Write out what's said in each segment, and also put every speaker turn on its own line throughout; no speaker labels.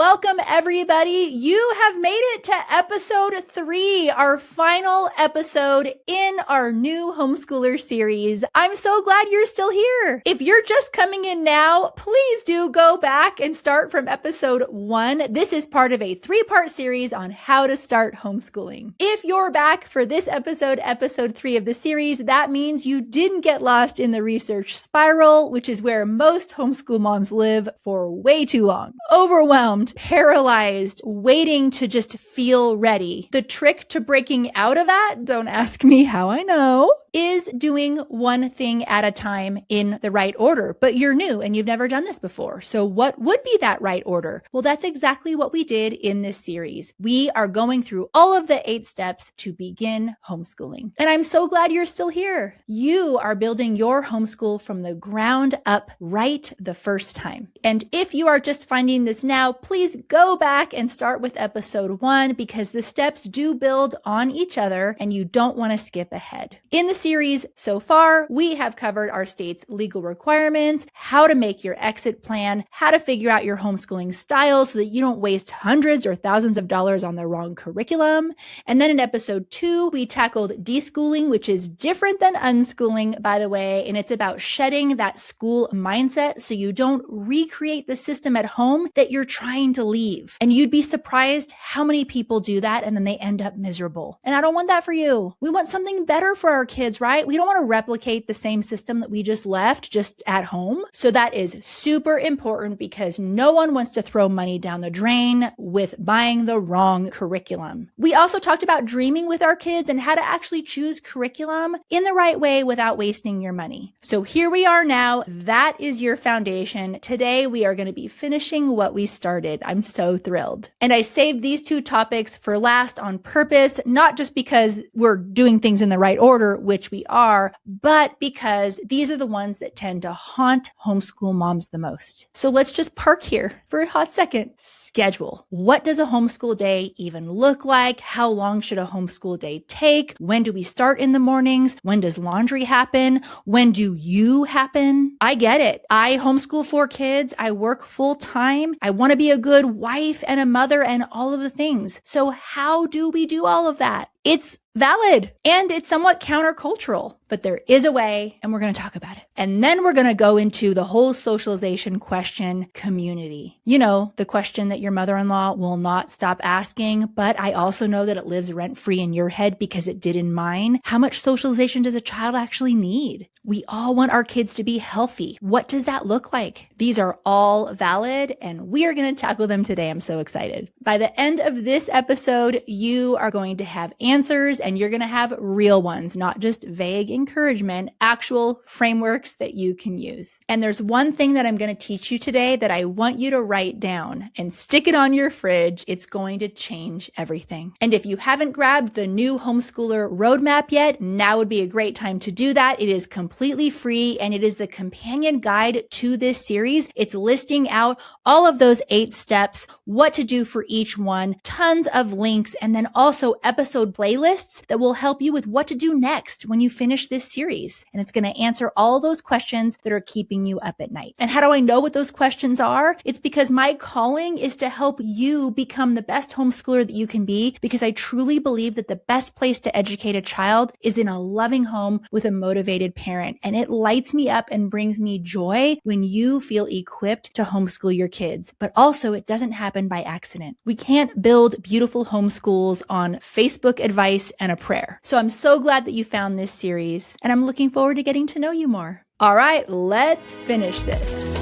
Welcome, everybody. You have made it to episode 3, our final episode in our new Homeschooler series. I'm so glad you're still here. If you're just coming in now, please do go back and start from episode 1. This is part of a 3-part series on how to start homeschooling. If you're back for this episode, episode 3 of the series, that means you didn't get lost in the research spiral, which is where most homeschool moms live for way too long. Overwhelmed, paralyzed, waiting to just feel ready. The trick to breaking out of that, don't ask me how I know, is doing one thing at a time in the right order. But you're new and you've never done this before. So what would be that right order? Well, that's exactly what we did in this series. We are going through all of the 8 steps to begin homeschooling. And I'm so glad you're still here. You are building your homeschool from the ground up right the first time. And if you are just finding this now, please go back and start with episode 1 because the steps do build on each other and you don't want to skip ahead. In the series so far, we have covered our state's legal requirements, how to make your exit plan, how to figure out your homeschooling style so that you don't waste hundreds or thousands of dollars on the wrong curriculum. And then in episode 2, we tackled deschooling, which is different than unschooling, by the way, and it's about shedding that school mindset so you don't recreate the system at home that you're trying to leave. And you'd be surprised how many people do that and then they end up miserable. And I don't want that for you. We want something better for our kids, right? We don't want to replicate the same system that we just left just at home. So that is super important because no one wants to throw money down the drain with buying the wrong curriculum. We also talked about dreaming with our kids and how to actually choose curriculum in the right way without wasting your money. So here we are now. That is your foundation. Today we are going to be finishing what we started. I'm so thrilled. And I saved these 2 topics for last on purpose, not just because we're doing things in the right order, which we are, but because these are the ones that tend to haunt homeschool moms the most. So let's just park here for a hot second. Schedule. What does a homeschool day even look like? How long should a homeschool day take? When do we start in the mornings? When does laundry happen? When do you happen? I get it. I homeschool 4 kids. I work full time. I want to be a good wife and a mother and all of the things. So how do we do all of that? It's valid and it's somewhat countercultural, but there is a way and we're going to talk about it. And then we're going to go into the whole socialization question, community. You know, the question that your mother-in-law will not stop asking, but I also know that it lives rent-free in your head because it did in mine. How much socialization does a child actually need? We all want our kids to be healthy. What does that look like? These are all valid and we are going to tackle them today. I'm so excited. By the end of this episode, you are going to have answers and you're going to have real ones, not just vague encouragement, actual frameworks that you can use. And there's one thing that I'm going to teach you today that I want you to write down and stick it on your fridge. It's going to change everything. And if you haven't grabbed the new Homeschooler roadmap yet, now would be a great time to do that. It is completely free and it is the companion guide to this series. It's listing out all of those 8 steps, what to do for each one, tons of links, and then also episode playlists that will help you with what to do next when you finish this series. And it's going to answer all those questions that are keeping you up at night. And how do I know what those questions are? It's because my calling is to help you become the best homeschooler that you can be, because I truly believe that the best place to educate a child is in a loving home with a motivated parent. And it lights me up and brings me joy when you feel equipped to homeschool your kids. But also it doesn't happen by accident. We can't build beautiful homeschools on Facebook advice and a prayer. So I'm so glad that you found this series and I'm looking forward to getting to know you more. All right, let's finish this.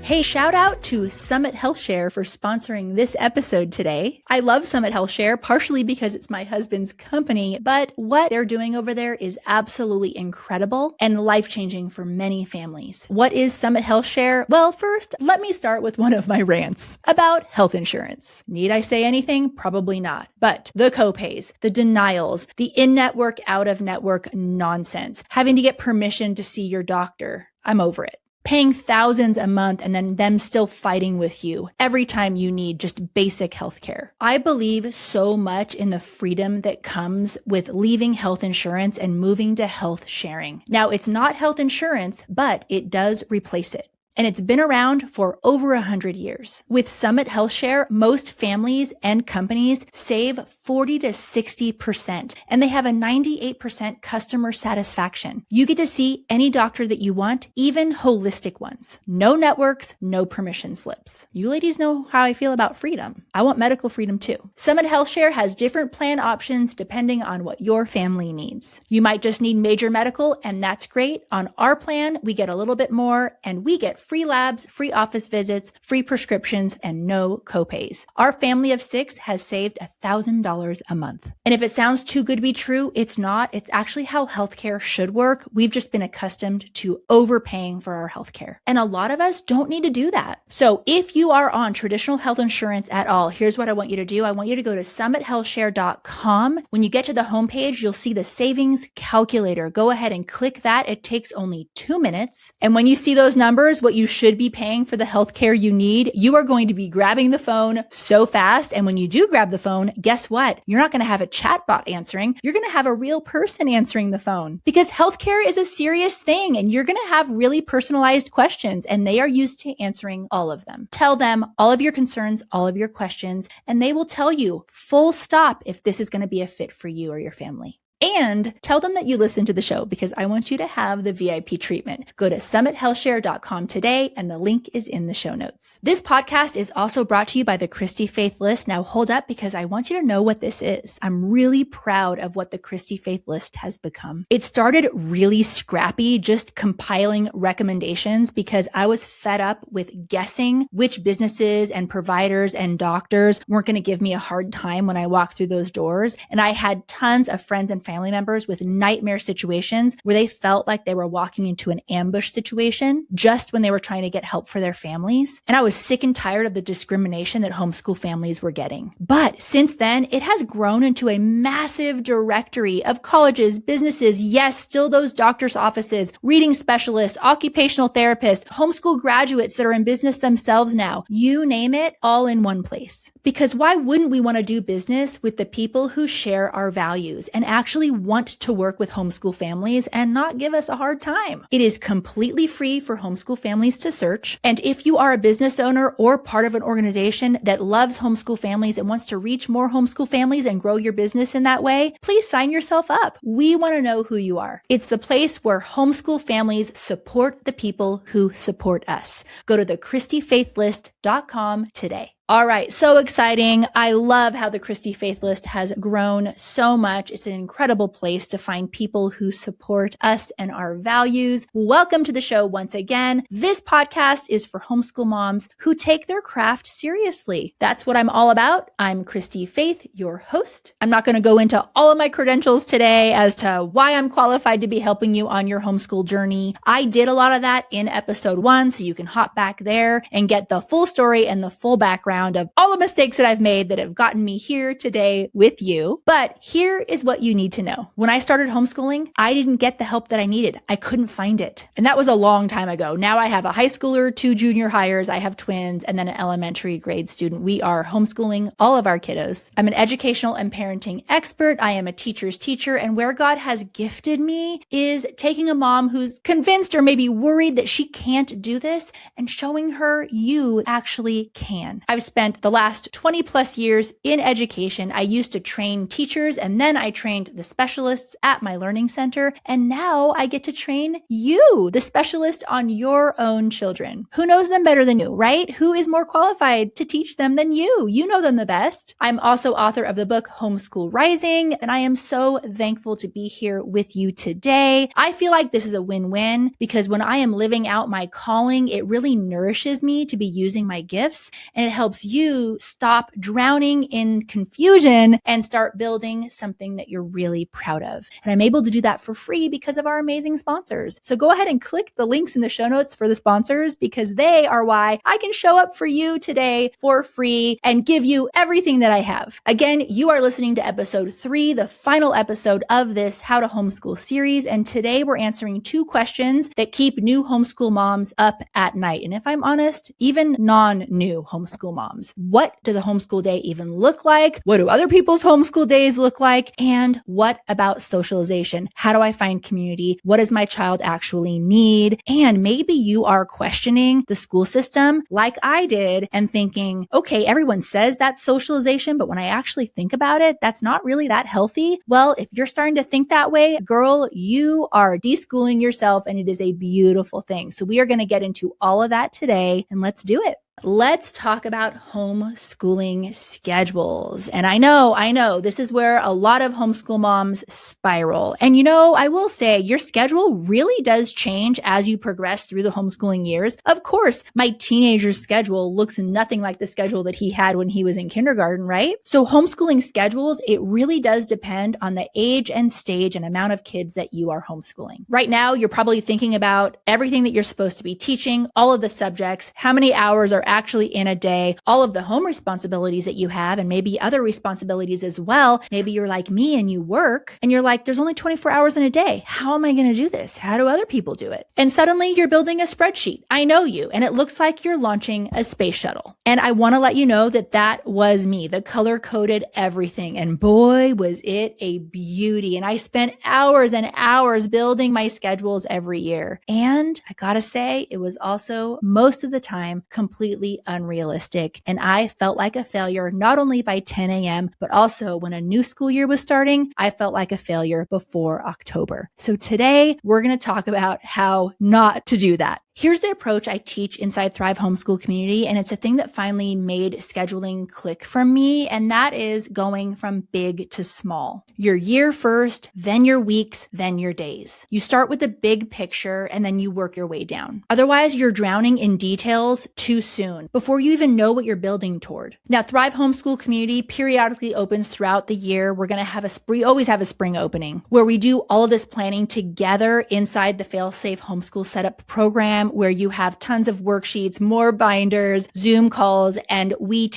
Hey, shout out to Summit HealthShare for sponsoring this episode today. I love Summit HealthShare, partially because it's my husband's company, but what they're doing over there is absolutely incredible and life-changing for many families. What is Summit HealthShare? Well, first, let me start with one of my rants about health insurance. Need I say anything? Probably not. But the copays, the denials, the in-network, out-of-network nonsense, having to get permission to see your doctor. I'm over it. paying thousands a month and then them still fighting with you every time you need just basic healthcare. I believe so much in the freedom that comes with leaving health insurance and moving to health sharing. Now, it's not health insurance, but it does replace it. And it's been around for over 100 years. With Summit Health Share, most families and companies save 40 to 60%, and they have a 98% customer satisfaction. You get to see any doctor that you want, even holistic ones. No networks, no permission slips. You ladies know how I feel about freedom. I want medical freedom too. Summit Health Share has different plan options depending on what your family needs. You might just need major medical, and that's great. On our plan, we get a little bit more, and we get free labs, free office visits, free prescriptions, and no copays. Our family of 6 has saved $1,000 a month. And if it sounds too good to be true, it's not. It's actually how healthcare should work. We've just been accustomed to overpaying for our healthcare. And a lot of us don't need to do that. So if you are on traditional health insurance at all, here's what I want you to do. I want you to go to summithealthshare.com. When you get to the homepage, you'll see the savings calculator. Go ahead and click that. It takes only 2 minutes. And when you see those numbers, what you should be paying for the healthcare you need, you are going to be grabbing the phone so fast. And when you do grab the phone, guess what? You're not going to have a chatbot answering. You're going to have a real person answering the phone, because healthcare is a serious thing and you're going to have really personalized questions, and they are used to answering all of them. Tell them all of your concerns, all of your questions, and they will tell you full stop if this is going to be a fit for you or your family. And tell them that you listen to the show, because I want you to have the VIP treatment. Go to summithealthshare.com today, and the link is in the show notes. This podcast is also brought to you by the Christy-Faith list. Now hold up, because I want you to know what this is. I'm really proud of what the Christy-Faith list has become. It started really scrappy, just compiling recommendations, because I was fed up with guessing which businesses and providers and doctors weren't going to give me a hard time when I walked through those doors. And I had tons of friends and family members with nightmare situations where they felt like they were walking into an ambush situation just when they were trying to get help for their families. And I was sick and tired of the discrimination that homeschool families were getting. But since then, it has grown into a massive directory of colleges, businesses, yes, still those doctors' offices, reading specialists, occupational therapists, homeschool graduates that are in business themselves now. You name it, all in one place. Because why wouldn't we want to do business with the people who share our values and actually want to work with homeschool families and not give us a hard time? It is completely free for homeschool families to search. And if you are a business owner or part of an organization that loves homeschool families and wants to reach more homeschool families and grow your business in that way, please sign yourself up. We want to know who you are. It's the place where homeschool families support the people who support us. Go to the ChristyFaithList.com today. All right. So exciting. I love how the Christy-Faith list has grown so much. It's an incredible place to find people who support us and our values. Welcome to the show once again. This podcast is for homeschool moms who take their craft seriously. That's what I'm all about. I'm Christy-Faith, your host. I'm not going to go into all of my credentials today as to why I'm qualified to be helping you on your homeschool journey. I did a lot of that in episode 1, so you can hop back there and get the full story and the full background of all the mistakes that I've made that have gotten me here today with you. But here is what you need to know. When I started homeschooling, I didn't get the help that I needed. I couldn't find it. And that was a long time ago. Now I have a high schooler, 2 junior hires, I have twins, and then an elementary grade student. We are homeschooling all of our kiddos. I'm an educational and parenting expert. I am a teacher's teacher. And where God has gifted me is taking a mom who's convinced or maybe worried that she can't do this and showing her you actually can. I've spent the last 20 plus years in education. I used to train teachers, and then I trained the specialists at my learning center. And now I get to train you, the specialist on your own children. Who knows them better than you, right? Who is more qualified to teach them than you? You know them the best. I'm also author of the book Homeschool Rising, and I am so thankful to be here with you today. I feel like this is a win-win, because when I am living out my calling, it really nourishes me to be using my gifts, and it helps helps you stop drowning in confusion and start building something that you're really proud of. And I'm able to do that for free because of our amazing sponsors. So go ahead and click the links in the show notes for the sponsors, because they are why I can show up for you today for free and give you everything that I have. Again, you are listening to episode 3, the final episode of this How to Homeschool series. And today we're answering 2 questions that keep new homeschool moms up at night. And if I'm honest, even non-new homeschool moms. What does a homeschool day even look like? What do other people's homeschool days look like? And what about socialization? How do I find community? What does my child actually need? And maybe you are questioning the school system like I did and thinking, okay, everyone says that's socialization, but when I actually think about it, that's not really that healthy. Well, if you're starting to think that way, girl, you are deschooling yourself, and it is a beautiful thing. So we are going to get into all of that today, and let's do it. Let's talk about homeschooling schedules. And I know this is where a lot of homeschool moms spiral. And I will say your schedule really does change as you progress through the homeschooling years. Of course, my teenager's schedule looks nothing like the schedule that he had when he was in kindergarten, right? So homeschooling schedules, it really does depend on the age and stage and amount of kids that you are homeschooling. Right now, you're probably thinking about everything that you're supposed to be teaching, all of the subjects, how many hours are actually in a day, all of the home responsibilities that you have, and maybe other responsibilities as well. Maybe you're like me and you work and you're like, there's only 24 hours in a day. How am I going to do this? How do other people do it? And suddenly you're building a spreadsheet. I know you, and it looks like you're launching a space shuttle. And I want to let you know that that was me. The color coded everything. And boy, was it a beauty. And I spent hours and hours building my schedules every year. And I gotta say, it was also most of the time completely unrealistic. And I felt like a failure, not only by 10 a.m., but also when a new school year was starting, I felt like a failure before October. So today we're going to talk about how not to do that. Here's the approach I teach inside Thrive Homeschool Community, and it's a thing that finally made scheduling click for me, and that is going from big to small. Your year first, then your weeks, then your days. You start with the big picture, and then you work your way down. Otherwise, you're drowning in details too soon, before you even know what you're building toward. Now, Thrive Homeschool Community periodically opens throughout the year. We always have a spring opening, where we do all of this planning together inside the Fail-Safe Homeschool Setup program, where you have tons of worksheets, more binders, Zoom calls, and we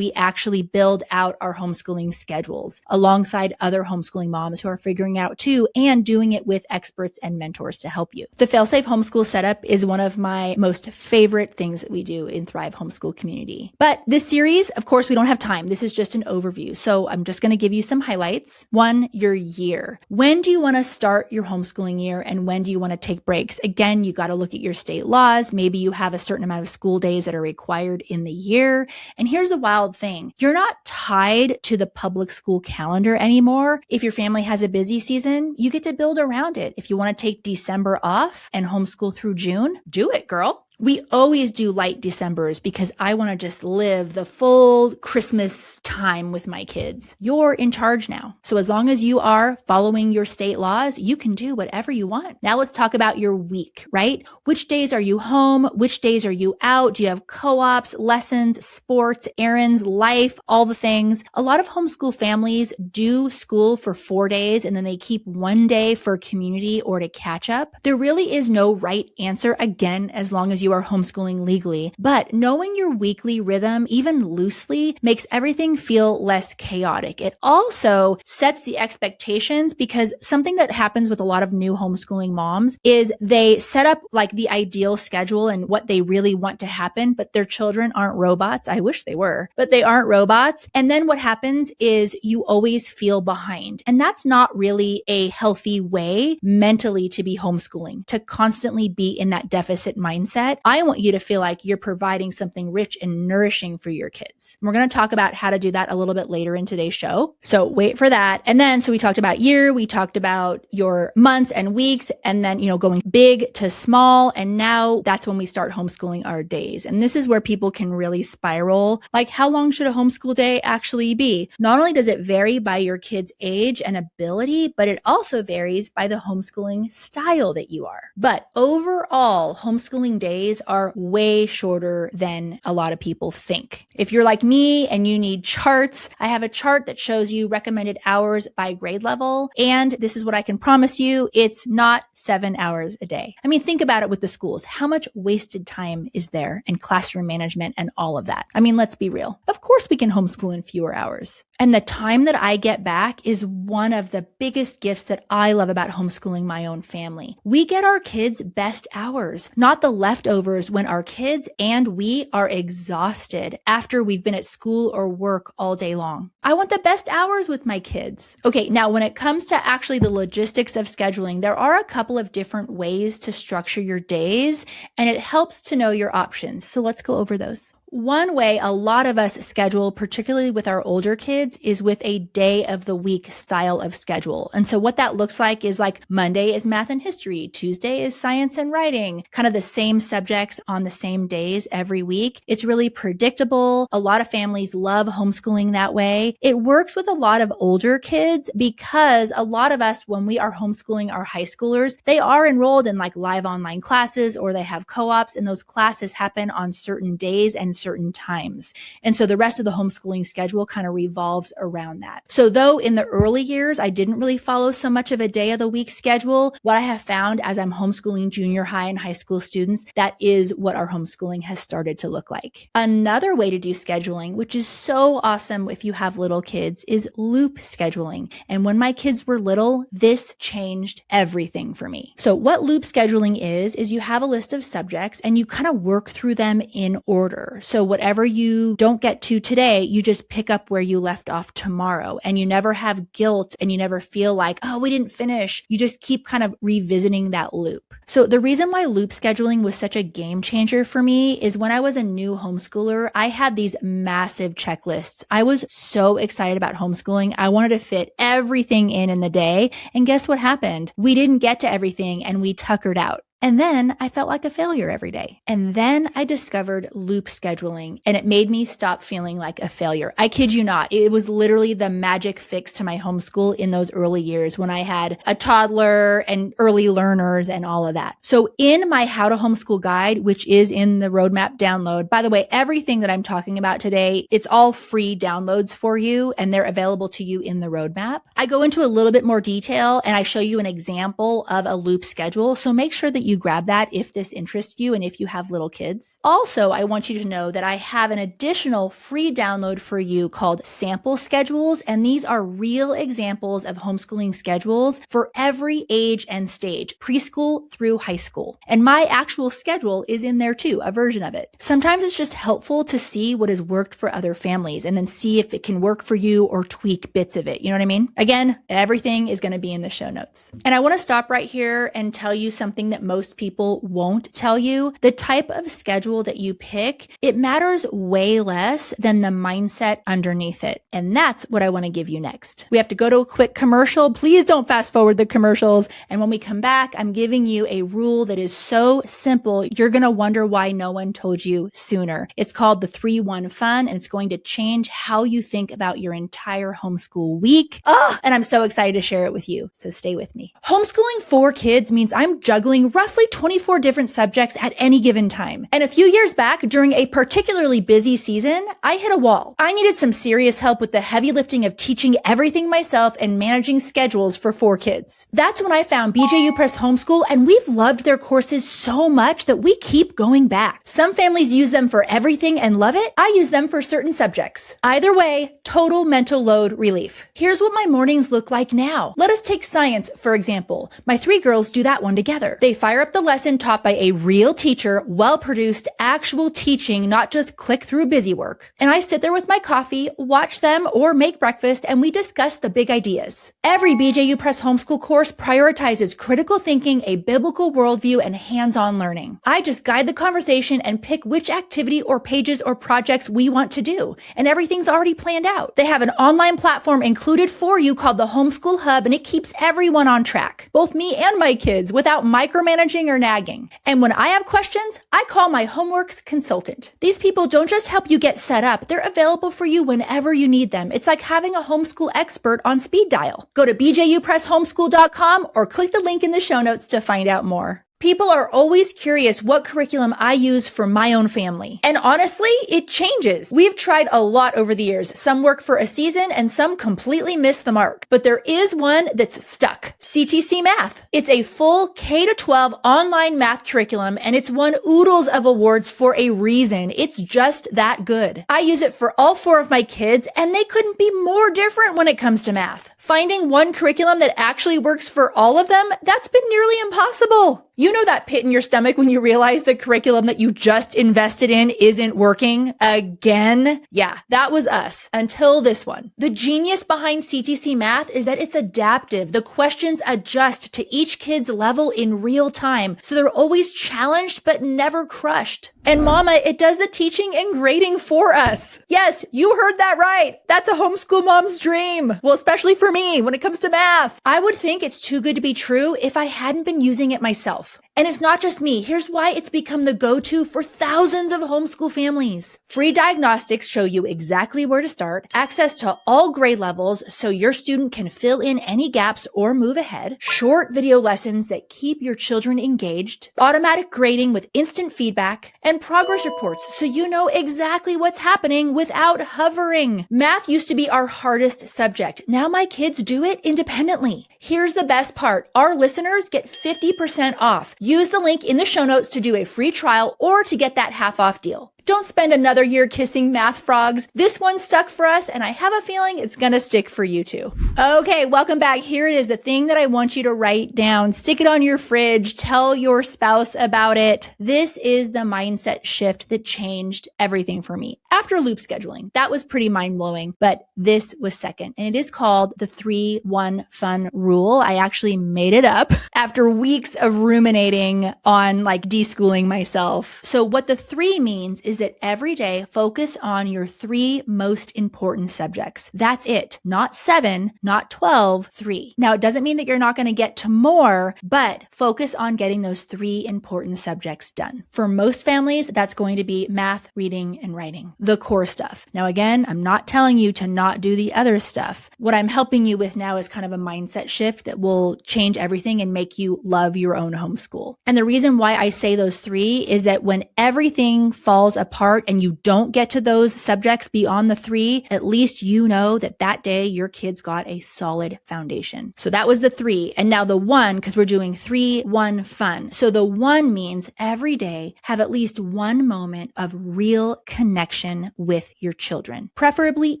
actually build out our homeschooling schedules alongside other homeschooling moms who are figuring out too, and doing it with experts and mentors to help you. The Fail-Safe Homeschool Setup is one of my most favorite things that we do in Thrive Homeschool Community. But this series, of course, we don't have time. This is just an overview. So I'm just going to give you some highlights. 1, your year. When do you want to start your homeschooling year, and when do you want to take breaks? Again, you got to look at your state laws. Maybe you have a certain amount of school days that are required in the year. And here's the wild thing. You're not tied to the public school calendar anymore. If your family has a busy season, you get to build around it. If you want to take December off and homeschool through June, do it, girl. We always do light Decembers because I want to just live the full Christmas time with my kids. You're in charge now. So as long as you are following your state laws, you can do whatever you want. Now let's talk about your week, right? Which days are you home? Which days are you out? Do you have co-ops, lessons, sports, errands, life, all the things? A lot of homeschool families do school for 4 days and then they keep 1 day for community or to catch up. There really is no right answer, again, as long as you are homeschooling legally, but knowing your weekly rhythm, even loosely, makes everything feel less chaotic. It also sets the expectations, because something that happens with a lot of new homeschooling moms is they set up like the ideal schedule and what they really want to happen, but their children aren't robots. I wish they were, but they aren't robots. And then what happens is you always feel behind. And that's not really a healthy way mentally to be homeschooling, to constantly be in that deficit mindset. I want you to feel like you're providing something rich and nourishing for your kids. We're going to talk about how to do that a little bit later in today's show. So wait for that. And then, so we talked about year, we talked about your months and weeks, and then, going big to small. And now that's when we start homeschooling our days. And this is where people can really spiral. Like, how long should a homeschool day actually be? Not only does it vary by your kid's age and ability, but it also varies by the homeschooling style that you are. But overall, homeschooling days days are way shorter than a lot of people think. If you're like me and you need charts, I have a chart that shows you recommended hours by grade level. And this is what I can promise you. It's not 7 hours a day. I mean, think about it with the schools. How much wasted time is there in classroom management and all of that? I mean, let's be real. Of course we can homeschool in fewer hours. And the time that I get back is one of the biggest gifts that I love about homeschooling my own family. We get our kids' best hours, not the leftovers when our kids and we are exhausted after we've been at school or work all day long. I want the best hours with my kids. Okay, now when it comes to actually the logistics of scheduling, there are a couple of different ways to structure your days, and it helps to know your options. So let's go over those. One way a lot of us schedule, particularly with our older kids, is with a day of the week style of schedule. And so what that looks like is like Monday is math and history, Tuesday is science and writing, kind of the same subjects on the same days every week. It's really predictable. A lot of families love homeschooling that way. It works with a lot of older kids because a lot of us, when we are homeschooling our high schoolers, they are enrolled in like live online classes or they have co-ops, and those classes happen on certain days and certain times. And so the rest of the homeschooling schedule kind of revolves around that. So though in the early years, I didn't really follow so much of a day of the week schedule, what I have found as I'm homeschooling junior high and high school students, that is what our homeschooling has started to look like. Another way to do scheduling, which is so awesome if you have little kids, is loop scheduling. And when my kids were little, this changed everything for me. So what loop scheduling is you have a list of subjects and you kind of work through them in order. So whatever you don't get to today, you just pick up where you left off tomorrow, and you never have guilt and you never feel like, oh, we didn't finish. You just keep kind of revisiting that loop. So the reason why loop scheduling was such a game changer for me is when I was a new homeschooler, I had these massive checklists. I was so excited about homeschooling. I wanted to fit everything in the day. And guess what happened? We didn't get to everything and we tuckered out. And then I felt like a failure every day. And then I discovered loop scheduling, and it made me stop feeling like a failure. I kid you not. It was literally the magic fix to my homeschool in those early years when I had a toddler and early learners and all of that. So in my How to Homeschool guide, which is in the roadmap download, by the way, everything that I'm talking about today, it's all free downloads for you, and they're available to you in the roadmap. I go into a little bit more detail and I show you an example of a loop schedule. So make sure that you grab that if this interests you and if you have little kids. Also, I want you to know that I have an additional free download for you called Sample Schedules, and these are real examples of homeschooling schedules for every age and stage, preschool through high school. And my actual schedule is in there too, a version of it. Sometimes it's just helpful to see what has worked for other families and then see if it can work for you or tweak bits of it. You know what I mean? Again, everything is going to be in the show notes. And I want to stop right here and tell you something that most people won't tell you. The type of schedule that you pick, it matters way less than the mindset underneath it. And that's what I want to give you next. We have to go to a quick commercial. Please don't fast forward the commercials. And when we come back, I'm giving you a rule that is so simple, you're going to wonder why no one told you sooner. It's called the 3-1 fun, and it's going to change how you think about your entire homeschool week. And I'm so excited to share it with you. So stay with me. Homeschooling 4 kids means I'm juggling roughly 24 different subjects at any given time. And a few years back, during a particularly busy season, I hit a wall. I needed some serious help with the heavy lifting of teaching everything myself and managing schedules for 4 kids. That's when I found BJU Press Homeschool, and we've loved their courses so much that we keep going back. Some families use them for everything and love it. I use them for certain subjects. Either way, total mental load relief. Here's what my mornings look like now. Let us take science, for example. My 3 girls do that one together. They fire up the lesson taught by a real teacher, well-produced, actual teaching, not just click-through busy work. And I sit there with my coffee, watch them, or make breakfast, and we discuss the big ideas. Every BJU Press Homeschool course prioritizes critical thinking, a biblical worldview, and hands-on learning. I just guide the conversation and pick which activity or pages or projects we want to do, and everything's already planned out. They have an online platform included for you called the Homeschool Hub, and it keeps everyone on track, both me and my kids, without micromanaging or nagging. And when I have questions, I call my Homeworks consultant. These people don't just help you get set up, they're available for you whenever you need them. It's like having a homeschool expert on speed dial. Go to bjupresshomeschool.com or click the link in the show notes to find out more. People are always curious what curriculum I use for my own family. And honestly, it changes. We've tried a lot over the years. Some work for a season and some completely miss the mark. But there is one that's stuck. CTC Math. It's a full K-12 online math curriculum, and it's won oodles of awards for a reason. It's just that good. I use it for all 4 of my kids, and they couldn't be more different when it comes to math. Finding one curriculum that actually works for all of them, that's been nearly impossible. You know that pit in your stomach when you realize the curriculum that you just invested in isn't working again? Yeah, that was us until this one. The genius behind CTC Math is that it's adaptive. The questions adjust to each kid's level in real time, so they're always challenged but never crushed. And mama, it does the teaching and grading for us. Yes, you heard that right. That's a homeschool mom's dream. Well, especially for me when it comes to math. I would think it's too good to be true if I hadn't been using it myself. And it's not just me. Here's why it's become the go-to for thousands of homeschool families. Free diagnostics show you exactly where to start, access to all grade levels so your student can fill in any gaps or move ahead, short video lessons that keep your children engaged, automatic grading with instant feedback, and progress reports so you know exactly what's happening without hovering. Math used to be our hardest subject. Now my kids do it independently. Here's the best part. Our listeners get 50% off. Use the link in the show notes to do a free trial or to get that half-off deal. Don't spend another year kissing math frogs. This one stuck for us, and I have a feeling it's gonna stick for you too. Okay, welcome back. Here it is, the thing that I want you to write down. Stick it on your fridge. Tell your spouse about it. This is the mindset shift that changed everything for me. After loop scheduling, that was pretty mind-blowing, but this was second, and it is called the 3-1-FUN rule. I actually made it up after weeks of ruminating on deschooling myself. So what the 3 means is that every day focus on your 3 most important subjects. That's it. Not 7, not 12, 3. Now, it doesn't mean that you're not going to get to more, but focus on getting those 3 important subjects done. For most families, that's going to be math, reading, and writing, the core stuff. Now, again, I'm not telling you to not do the other stuff. What I'm helping you with now is kind of a mindset shift that will change everything and make you love your own homeschool. And the reason why I say those 3 is that when everything falls apart and you don't get to those subjects beyond the 3, at least you know that that day your kids got a solid foundation. So that was the 3. And now the 1, because we're doing 3-1-FUN. So the 1 means every day have at least one moment of real connection with your children, preferably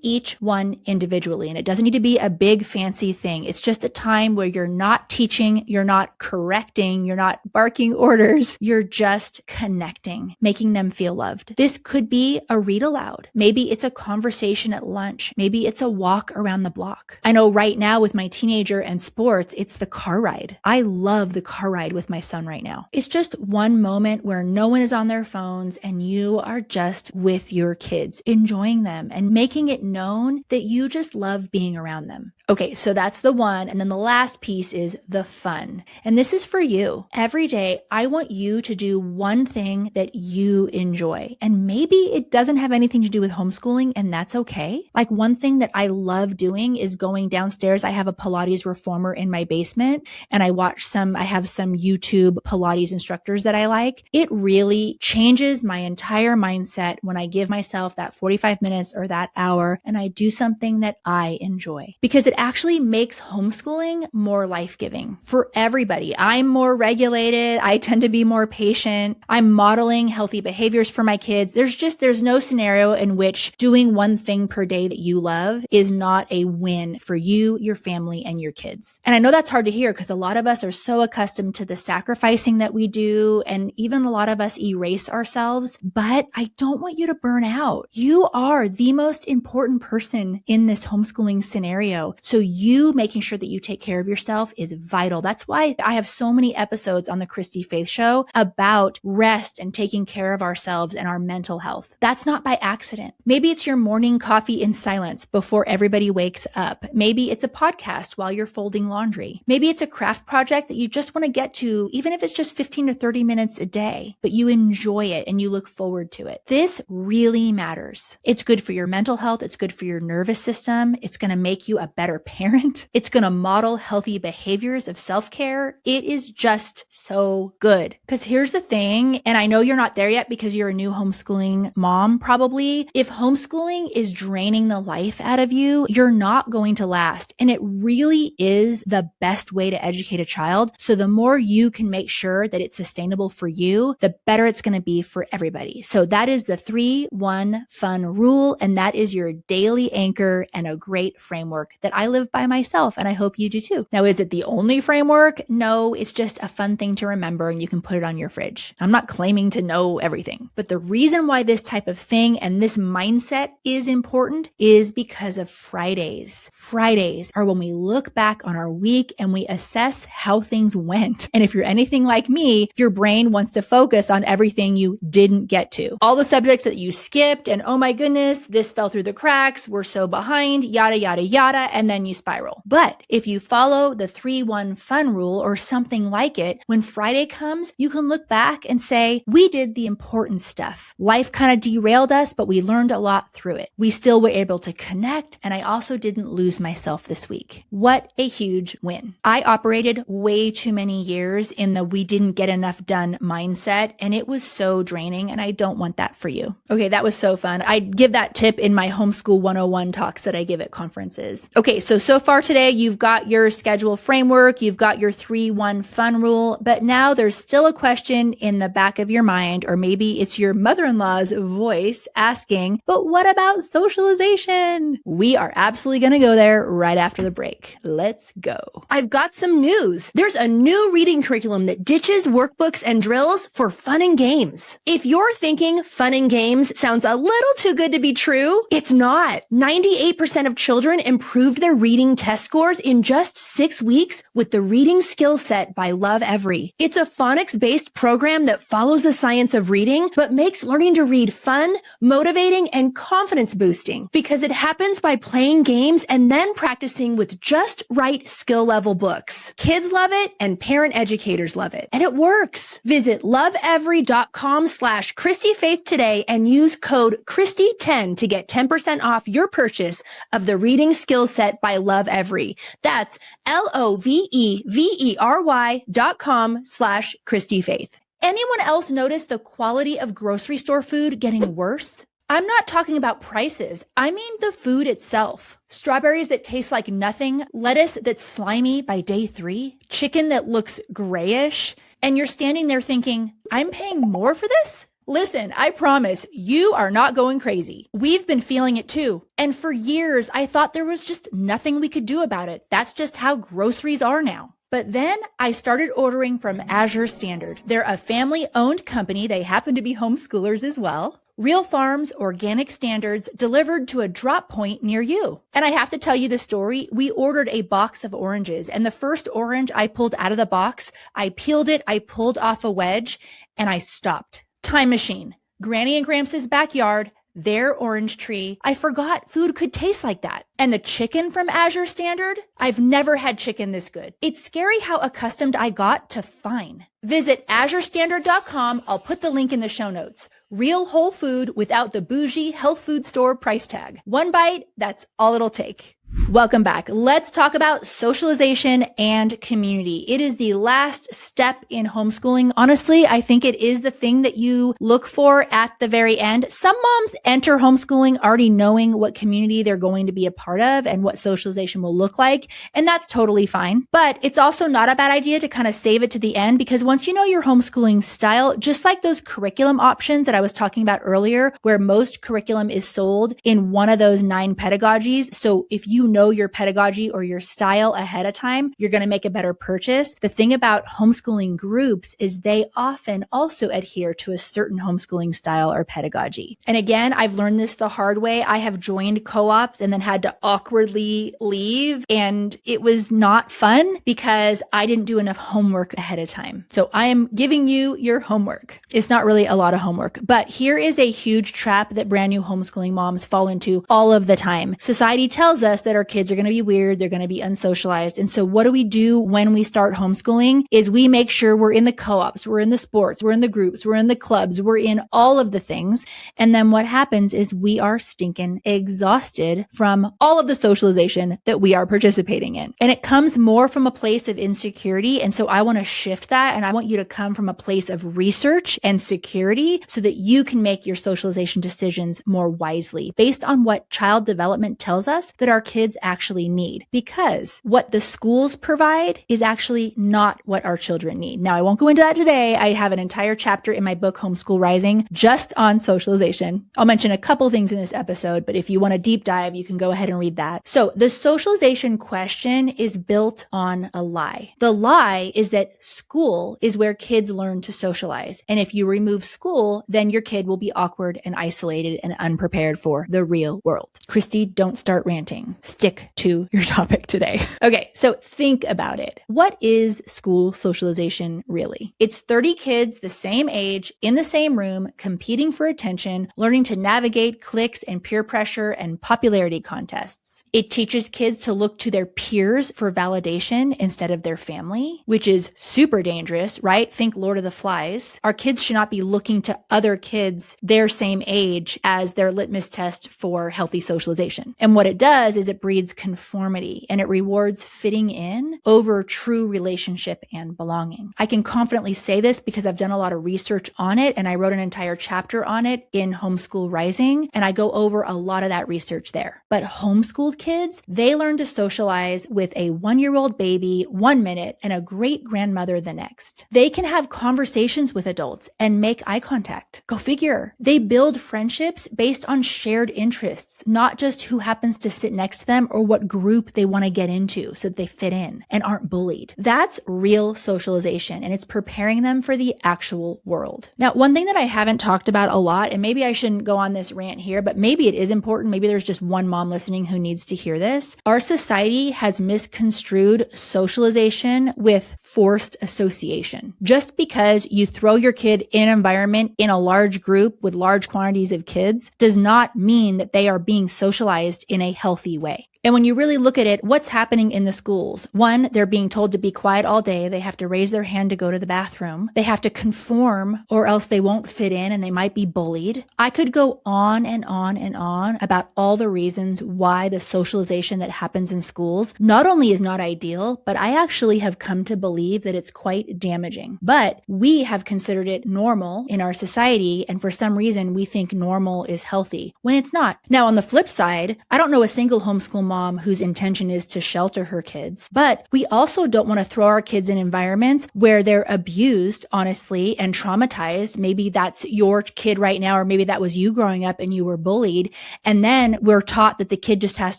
each one individually. And it doesn't need to be a big fancy thing. It's just a time where you're not teaching, you're not correcting, you're not barking orders. You're just connecting, making them feel loved. This could be a read aloud. Maybe it's a conversation at lunch. Maybe it's a walk around the block. I know right now with my teenager and sports, it's the car ride. I love the car ride with my son right now. It's just one moment where no one is on their phones and you are just with your kids, enjoying them and making it known that you just love being around them. Okay, so that's the 1. And then the last piece is the fun. And this is for you. Every day, I want you to do one thing that you enjoy. And maybe it doesn't have anything to do with homeschooling, and that's okay. One thing that I love doing is going downstairs. I have a Pilates reformer in my basement, and I have some YouTube Pilates instructors that I like. It really changes my entire mindset when I give myself that 45 minutes or that hour and I do something that I enjoy, because it actually makes homeschooling more life-giving for everybody. I'm more regulated. I tend to be more patient. I'm modeling healthy behaviors for my kids. There's no scenario in which doing one thing per day that you love is not a win for you, your family, and your kids. And I know that's hard to hear because a lot of us are so accustomed to the sacrificing that we do, and even a lot of us erase ourselves, but I don't want you to burn out. You are the most important person in this homeschooling scenario. So you making sure that you take care of yourself is vital. That's why I have so many episodes on the Christy-Faith show about rest and taking care of ourselves and our mental health. That's not by accident. Maybe it's your morning coffee in silence before everybody wakes up. Maybe it's a podcast while you're folding laundry. Maybe it's a craft project that you just want to get to, even if it's just 15 to 30 minutes a day, but you enjoy it and you look forward to it. This really matters. It's good for your mental health. It's good for your nervous system. It's going to make you a better better parent. It's going to model healthy behaviors of self-care. It is just so good. Because here's the thing, and I know you're not there yet because you're a new homeschooling mom probably. If homeschooling is draining the life out of you, you're not going to last. And it really is the best way to educate a child. So the more you can make sure that it's sustainable for you, the better it's going to be for everybody. So that is the 3-1 fun rule. And that is your daily anchor and a great framework that I live by myself. And I hope you do too. Now, is it the only framework? No, it's just a fun thing to remember and you can put it on your fridge. I'm not claiming to know everything, but the reason why this type of thing and this mindset is important is because of Fridays. Fridays are when we look back on our week and we assess how things went. And if you're anything like me, your brain wants to focus on everything you didn't get to. All the subjects that you skipped and oh my goodness, this fell through the cracks, we're so behind, yada, yada, yada, and then you spiral. But if you follow the 3-1 fun rule or something like it, when Friday comes, you can look back and say, we did the important stuff. Life kind of derailed us, but we learned a lot through it. We still were able to connect, and I also didn't lose myself this week. What a huge win. I operated way too many years in the we didn't get enough done mindset, and it was so draining, and I don't want that for you. Okay, that was so fun. I give that tip in my Homeschool 101 talks that I give at conferences. Okay, so far today, you've got your schedule framework, you've got your 3-1 fun rule, but now there's still a question in the back of your mind, or maybe it's your mother-in-law's voice asking, but what about socialization? We are absolutely going to go there right after the break. Let's go.
I've got some news. There's a new reading curriculum that ditches workbooks and drills for fun and games. If you're thinking fun and games sounds a little too good to be true, it's not. 98% of children improved their reading test scores in just 6 weeks with the Reading Skill Set by Love Every. It's a phonics-based program that follows the science of reading, but makes learning to read fun, motivating, and confidence boosting because it happens by playing games and then practicing with just right skill level books. Kids love it and parent educators love it. And it works. Visit loveevery.com/Christy-Faith today and use code Christy10 to get 10% off your purchase of the Reading Skill Set by Love Every. That's lovevery.com/Christy-Faith.
Anyone else notice the quality of grocery store food getting worse? I'm not talking about prices. I mean the food itself. Strawberries that taste like nothing, lettuce that's slimy by day 3, chicken that looks grayish, and you're standing there thinking, I'm paying more for this? Listen, I promise you are not going crazy. We've been feeling it too. And for years, I thought there was just nothing we could do about it. That's just how groceries are now. But then I started ordering from Azure Standard. They're a family-owned company. They happen to be homeschoolers as well. Real Farms Organic Standards delivered to a drop point near you. And I have to tell you the story. We ordered a box of oranges, and the first orange I pulled out of the box, I peeled it, I pulled off a wedge, and I stopped. Time machine. Granny and Gramps' backyard, their orange tree. I forgot food could taste like that. And the chicken from Azure Standard? I've never had chicken this good. It's scary how accustomed I got to fine. Visit azurestandard.com. I'll put the link in the show notes. Real whole food without the bougie health food store price tag. One bite, that's all it'll take. Welcome back. Let's talk about socialization and community. It is the last step in homeschooling. Honestly, I think it is the thing that you look for at the very end. Some moms enter homeschooling already knowing what community they're going to be a part of and what socialization will look like, and that's totally fine. But it's also not a bad idea to kind of save it to the end, because once you know your homeschooling style, just like those curriculum options that I was talking about earlier, where most curriculum is sold in one of those 9 pedagogies. So if you know your pedagogy or your style ahead of time, you're going to make a better purchase. The thing about homeschooling groups is they often also adhere to a certain homeschooling style or pedagogy. And again, I've learned this the hard way. I have joined co-ops and then had to awkwardly leave, and it was not fun because I didn't do enough homework ahead of time. So I am giving you your homework. It's not really a lot of homework, but here is a huge trap that brand new homeschooling moms fall into all of the time. Society tells us that said, our kids are going to be weird. They're going to be unsocialized. And so what do we do when we start homeschooling is we make sure we're in the co-ops, we're in the sports, we're in the groups, we're in the clubs, we're in all of the things. And then what happens is we are stinking exhausted from all of the socialization that we are participating in. And it comes more from a place of insecurity. And so I want to shift that. And I want you to come from a place of research and security so that you can make your socialization decisions more wisely based on what child development tells us that our kids actually need. Because what the schools provide is actually not what our children need. Now, I won't go into that today. I have an entire chapter in my book, Homeschool Rising, just on socialization. I'll mention a couple things in this episode, but if you want a deep dive, you can go ahead and read that. So the socialization question is built on a lie. The lie is that school is where kids learn to socialize. And if you remove school, then your kid will be awkward and isolated and unprepared for the real world. Christy, don't start ranting. Stick to your topic today. Okay, so think about it. What is school socialization really? It's 30 kids the same age in the same room, competing for attention, learning to navigate cliques and peer pressure and popularity contests. It teaches kids to look to their peers for validation instead of their family, which is super dangerous, right? Think Lord of the Flies. Our kids should not be looking to other kids their same age as their litmus test for healthy socialization. And what it does is it breeds conformity and it rewards fitting in over true relationship and belonging. I can confidently say this because I've done a lot of research on it and I wrote an entire chapter on it in Homeschool Rising, and I go over a lot of that research there. But homeschooled kids, they learn to socialize with a 1-year-old baby 1 minute and a great grandmother the next. They can have conversations with adults and make eye contact. Go figure. They build friendships based on shared interests, not just who happens to sit next to them or what group they want to get into so that they fit in and aren't bullied. That's real socialization, and it's preparing them for the actual world. Now, one thing that I haven't talked about a lot, and maybe I shouldn't go on this rant here, but maybe it is important. Maybe there's just one mom listening who needs to hear this. Our society has misconstrued socialization with forced association. Just because you throw your kid in an environment in a large group with large quantities of kids does not mean that they are being socialized in a healthy way. And when you really look at it, what's happening in the schools? One, they're being told to be quiet all day. They have to raise their hand to go to the bathroom. They have to conform or else they won't fit in and they might be bullied. I could go on and on and on about all the reasons why the socialization that happens in schools not only is not ideal, but I actually have come to believe that it's quite damaging. But we have considered it normal in our society, and for some reason we think normal is healthy when it's not. Now, on the flip side, I don't know a single homeschool mom whose intention is to shelter her kids, but we also don't want to throw our kids in environments where they're abused, honestly, and traumatized. Maybe that's your kid right now, or maybe that was you growing up and you were bullied. And then we're taught that the kid just has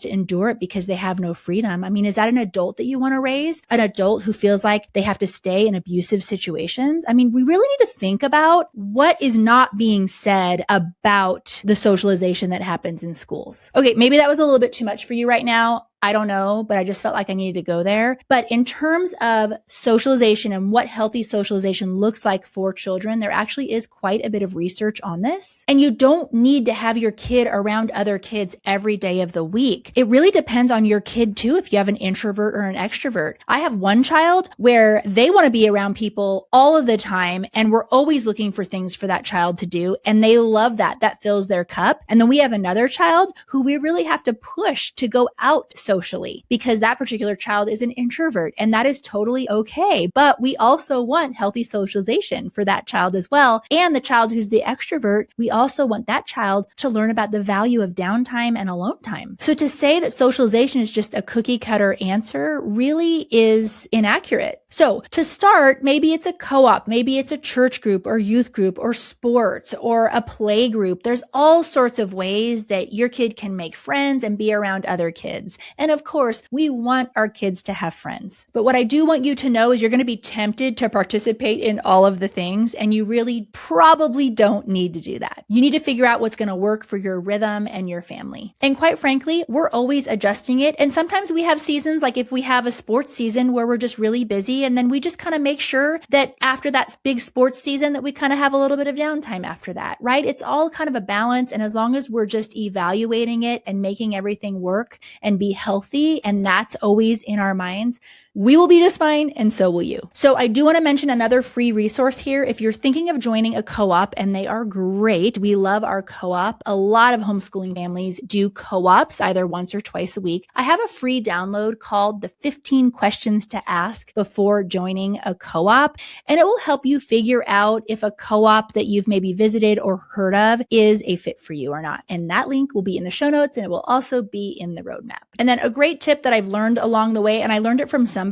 to endure it because they have no freedom. I mean, is that an adult that you want to raise? An adult who feels like they have to stay in abusive situations? I mean, we really need to think about what is not being said about the socialization that happens in schools. Okay, maybe that was a little bit too much for you right now. I don't know, but I just felt like I needed to go there. But in terms of socialization and what healthy socialization looks like for children, there actually is quite a bit of research on this. And you don't need to have your kid around other kids every day of the week. It really depends on your kid too, if you have an introvert or an extrovert. I have one child where they want to be around people all of the time, and we're always looking for things for that child to do. And they love that. That fills their cup. And then we have another child who we really have to push to go out socially because that particular child is an introvert, and that is totally okay. But we also want healthy socialization for that child as well. And the child who's the extrovert, we also want that child to learn about the value of downtime and alone time. So to say that socialization is just a cookie cutter answer really is inaccurate. So to start, maybe it's a co-op, maybe it's a church group or youth group or sports or a play group. There's all sorts of ways that your kid can make friends and be around other kids. And of course, we want our kids to have friends. But what I do want you to know is you're going to be tempted to participate in all of the things, and you really probably don't need to do that. You need to figure out what's going to work for your rhythm and your family. And quite frankly, we're always adjusting it. And sometimes we have seasons, like if we have a sports season where we're just really busy healthy. And then we just kind of make sure that after that big sports season that we kind of have a little bit of downtime after that, right? It's all kind of a balance. And as long as we're just evaluating it and making everything work and be healthy, and that's always in our minds, we will be just fine, and so will you. So I do want to mention another free resource here. If you're thinking of joining a co-op, and they are great, we love our co-op. A lot of homeschooling families do co-ops either once or twice a week. I have a free download called the 15 Questions to Ask Before Joining a Co-op, and it will help you figure out if a co-op that you've maybe visited or heard of is a fit for you or not. And that link will be in the show notes, and it will also be in the roadmap. And then a great tip that I've learned along the way, and I learned it from somebody,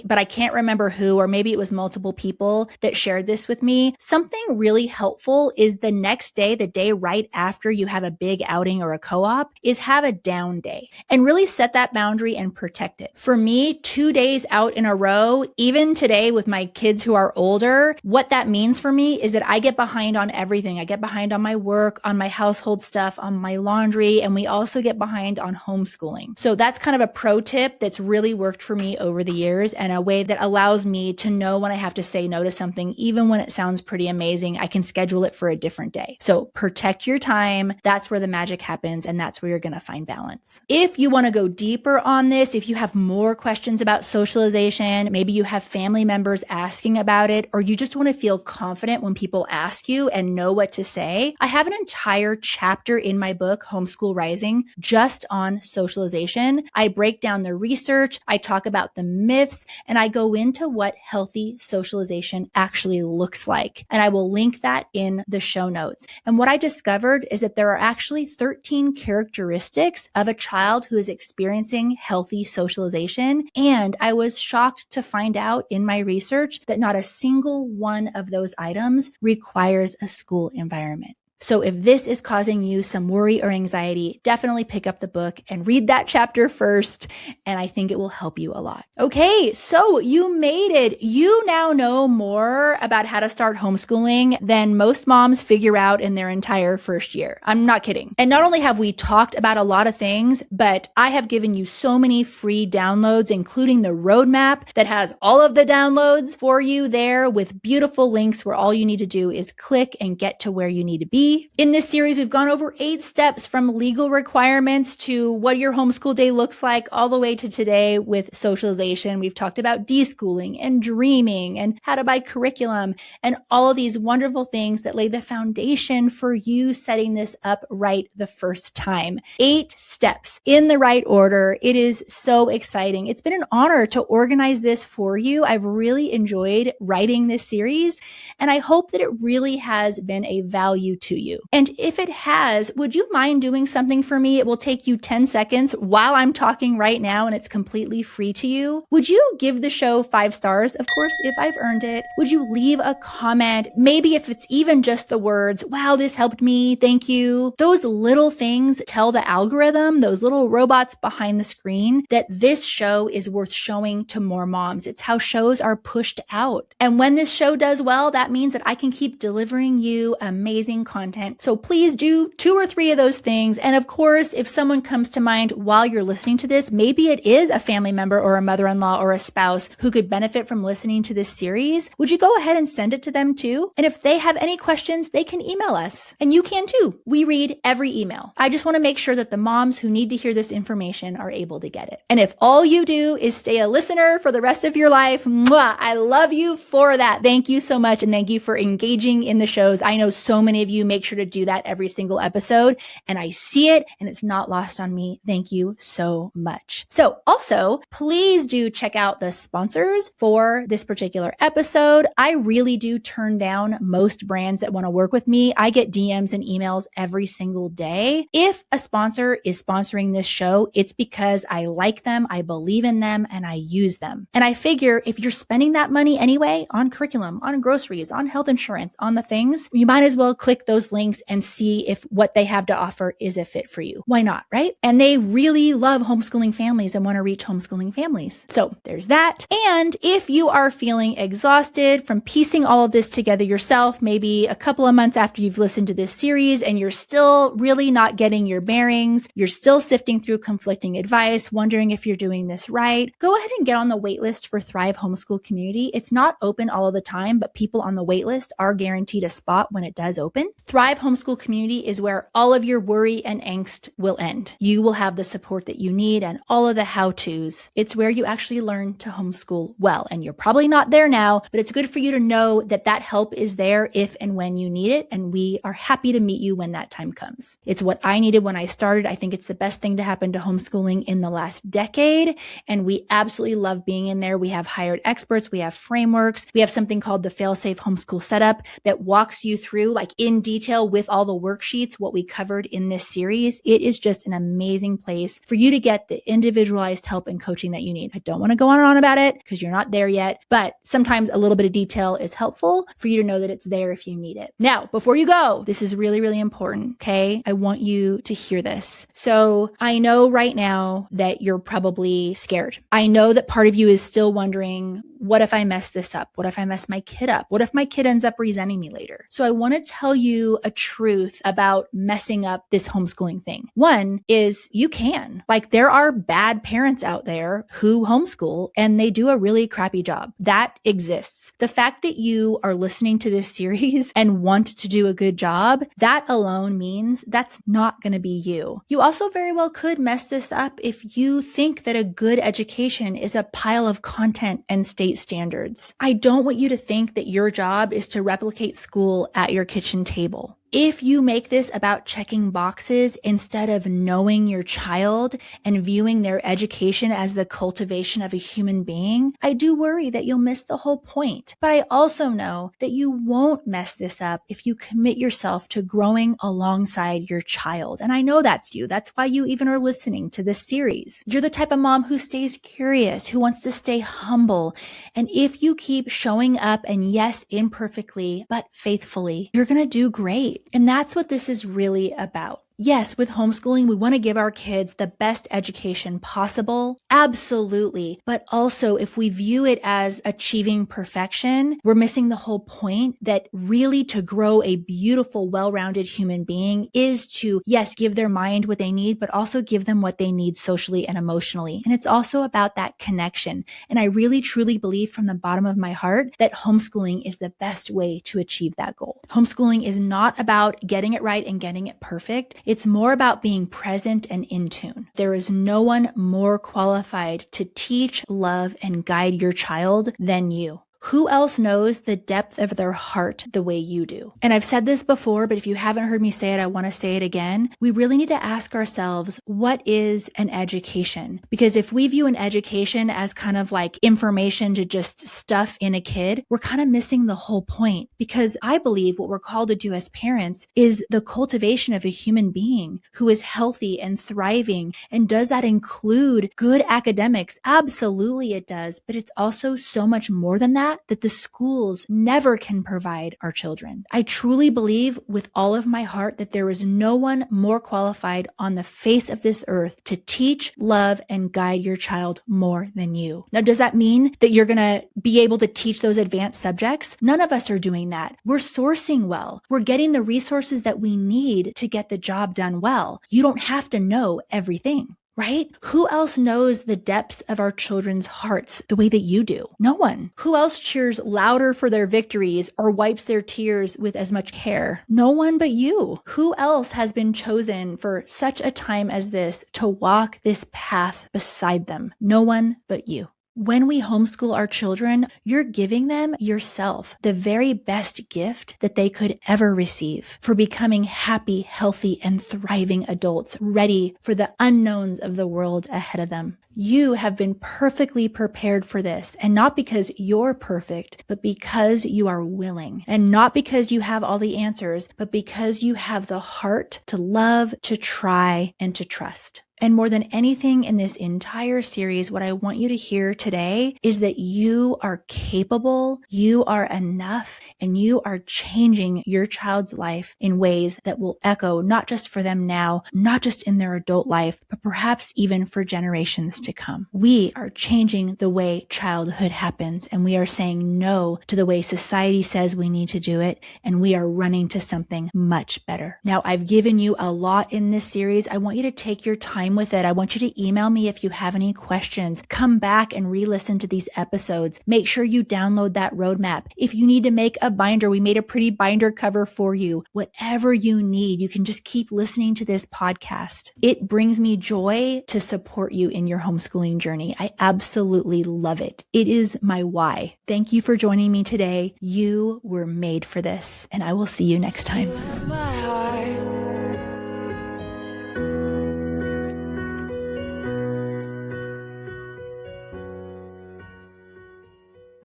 but I can't remember who, or maybe it was multiple people that shared this with me. Something really helpful is the next day, the day right after you have a big outing or a co-op, is have a down day and really set that boundary and protect it. For me, 2 days out in a row, even today with my kids who are older, what that means for me is that I get behind on everything. I get behind on my work, on my household stuff, on my laundry, and we also get behind on homeschooling. So that's kind of a pro tip that's really worked for me over the years, and a way that allows me to know when I have to say no to something, even when it sounds pretty amazing. I can schedule it for a different day. So protect your time. That's where the magic happens, and that's where you're going to find balance. If you want to go deeper on this, if you have more questions about socialization, maybe you have family members asking about it, or you just want to feel confident when people ask you and know what to say, I have an entire chapter in my book, Homeschool Rising, just on socialization. I break down the research, I talk about the myths, and I go into what healthy socialization actually looks like. And I will link that in the show notes. And what I discovered is that there are actually 13 characteristics of a child who is experiencing healthy socialization. And I was shocked to find out in my research that not a single one of those items requires a school environment. So if this is causing you some worry or anxiety, definitely pick up the book and read that chapter first, and I think it will help you a lot. Okay, so you made it. You now know more about how to start homeschooling than most moms figure out in their entire first year. I'm not kidding. And not only have we talked about a lot of things, but I have given you so many free downloads, including the roadmap that has all of the downloads for you there with beautiful links where all you need to do is click and get to where you need to be. In this series, we've gone over 8 steps from legal requirements to what your homeschool day looks like, all the way to today with socialization. We've talked about deschooling and dreaming and how to buy curriculum and all of these wonderful things that lay the foundation for you setting this up right the first time. 8 steps in the right order. It is so exciting. It's been an honor to organize this for you. I've really enjoyed writing this series, and I hope that it really has been a value to you. And if it has, would you mind doing something for me? It will take you 10 seconds while I'm talking right now, and it's completely free to you. Would you give the show 5 stars? Of course, if I've earned it. Would you leave a comment? Maybe if it's even just the words, wow, this helped me, thank you. Those little things tell the algorithm, those little robots behind the screen, that this show is worth showing to more moms. It's how shows are pushed out. And when this show does well, that means that I can keep delivering you amazing content. So please do 2 or 3 of those things. And of course, if someone comes to mind while you're listening to this, maybe it is a family member or a mother-in-law or a spouse who could benefit from listening to this series, would you go ahead and send it to them too? And if they have any questions, they can email us. And you can too. We read every email. I just want to make sure that the moms who need to hear this information are able to get it. And if all you do is stay a listener for the rest of your life, mwah, I love you for that. Thank you so much. And thank you for engaging in the shows. I know so many of you make sure to do that every single episode, and I see it, and it's not lost on me. Thank you so much. So also, please do check out the sponsors for this particular episode. I really do turn down most brands that want to work with me. I get DMs and emails every single day. If a sponsor is sponsoring this show, it's because I like them, I believe in them, and I use them. And I figure if you're spending that money anyway on curriculum, on groceries, on health insurance, on the things, you might as well click those those links and see if what they have to offer is a fit for you. Why not, right? And they really love homeschooling families and want to reach homeschooling families. So there's that. And if you are feeling exhausted from piecing all of this together yourself, maybe a couple of months after you've listened to this series and you're still really not getting your bearings, you're still sifting through conflicting advice, wondering if you're doing this right, go ahead and get on the waitlist for Thrive Homeschool Community. It's not open all of the time, but people on the waitlist are guaranteed a spot when it does open. Thrive Homeschool Community is where all of your worry and angst will end. You will have the support that you need and all of the how-tos. It's where you actually learn to homeschool well. And you're probably not there now, but it's good for you to know that that help is there if and when you need it. And we are happy to meet you when that time comes. It's what I needed when I started. I think it's the best thing to happen to homeschooling in the last decade. And we absolutely love being in there. We have hired experts. We have frameworks. We have something called the Fail-Safe Homeschool Setup that walks you through, like in detail with all the worksheets, what we covered in this series. It is just an amazing place for you to get the individualized help and coaching that you need. I don't want to go on and on about it because you're not there yet, but sometimes a little bit of detail is helpful for you to know that it's there if you need it. Now, before you go, this is really, really important, okay? I want you to hear this. So I know right now that you're probably scared. I know that part of you is still wondering, what if I mess this up? What if I mess my kid up? What if my kid ends up resenting me later? So I want to tell you a truth about messing up this homeschooling thing. One is you can. Like, there are bad parents out there who homeschool and they do a really crappy job. That exists. The fact that you are listening to this series and want to do a good job, that alone means that's not going to be you. You also very well could mess this up if you think that a good education is a pile of content and state standards. I don't want you to think that your job is to replicate school at your kitchen table. If you make this about checking boxes instead of knowing your child and viewing their education as the cultivation of a human being, I do worry that you'll miss the whole point. But I also know that you won't mess this up if you commit yourself to growing alongside your child. And I know that's you. That's why you even are listening to this series. You're the type of mom who stays curious, who wants to stay humble. And if you keep showing up, and yes, imperfectly, but faithfully, you're going to do great. And that's what this is really about. Yes, with homeschooling, we want to give our kids the best education possible. Absolutely. But also, if we view it as achieving perfection, we're missing the whole point that really to grow a beautiful, well-rounded human being is to, yes, give their mind what they need, but also give them what they need socially and emotionally. And it's also about that connection. And I really, truly believe from the bottom of my heart that homeschooling is the best way to achieve that goal. Homeschooling is not about getting it right and getting it perfect. It's more about being present and in tune. There is no one more qualified to teach, love, and guide your child than you. Who else knows the depth of their heart the way you do? And I've said this before, but if you haven't heard me say it, I want to say it again. We really need to ask ourselves, what is an education? Because if we view an education as kind of like information to just stuff in a kid, we're kind of missing the whole point. Because I believe what we're called to do as parents is the cultivation of a human being who is healthy and thriving. And does that include good academics? Absolutely it does. But it's also so much more than that the schools never can provide our children. I truly believe with all of my heart that there is no one more qualified on the face of this earth to teach, love, and guide your child more than you. Now, does that mean that you're going to be able to teach those advanced subjects? None of us are doing that. We're sourcing well. We're getting the resources that we need to get the job done well. You don't have to know everything. Right? Who else knows the depths of our children's hearts the way that you do? No one. Who else cheers louder for their victories or wipes their tears with as much care? No one but you. Who else has been chosen for such a time as this to walk this path beside them? No one but you. When we homeschool our children, you're giving them yourself, the very best gift that they could ever receive for becoming happy, healthy, and thriving adults ready for the unknowns of the world ahead of them. You have been perfectly prepared for this, and not because you're perfect, but because you are willing, and not because you have all the answers, but because you have the heart to love, to try, and to trust. And more than anything in this entire series, what I want you to hear today is that you are capable, you are enough, and you are changing your child's life in ways that will echo not just for them now, not just in their adult life, but perhaps even for generations to come. We are changing the way childhood happens, and we are saying no to the way society says we need to do it, and we are running to something much better. Now, I've given you a lot in this series. I want you to take your time with it. I want you to email me if you have any questions. Come back and re-listen to these episodes. Make sure you download that roadmap. If you need to make a binder, we made a pretty binder cover for you. Whatever you need, you can just keep listening to this podcast. It brings me joy to support you in your homeschooling journey. I absolutely love it. It is my why. Thank you for joining me today. You were made for this, and I will see you next time.